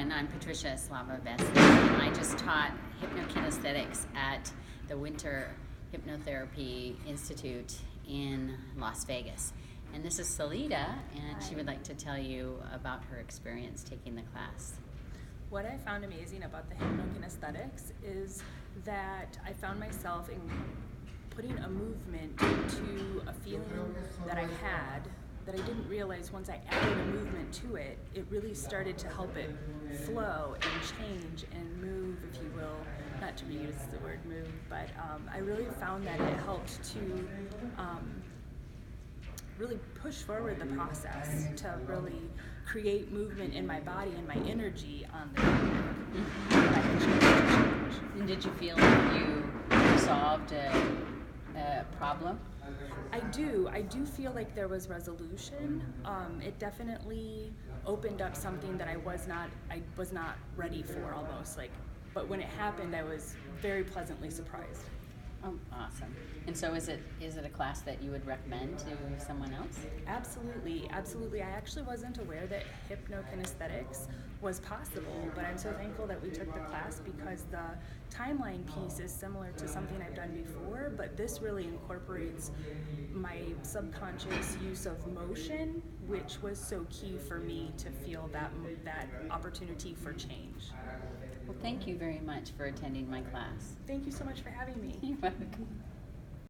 everyone. I'm Patricia Eslava Vessey, and I just taught HypnoKinesthetics at the Winter Hypnotherapy Institute in Las Vegas. And this is Salida, and she would like to tell you about her experience taking the class. What I found amazing about the HypnoKinesthetics is that I found myself in putting a movement to a feeling that I had that I didn't realize once I added a movement to it, it really started to help it flow and change and move, if you will. Not to reuse the word move, but I really found that it helped to really push forward the process to really create movement in my body and my energy on the movement. And did you feel like you solved a problem? I do feel like there was resolution. It definitely opened up something that I was not ready for almost, but when it happened I was very pleasantly surprised. Oh, awesome. And so is it a class that you would recommend to someone else? Absolutely. I actually wasn't aware that HypnoKinesthetics was possible, but I'm so thankful that we took the class because the timeline piece is similar to something I've done before, but this really incorporates my subconscious use of motion, which was so key for me to feel that opportunity for change. Well, thank you very much for attending my class. Thank you so much for having me. You're welcome.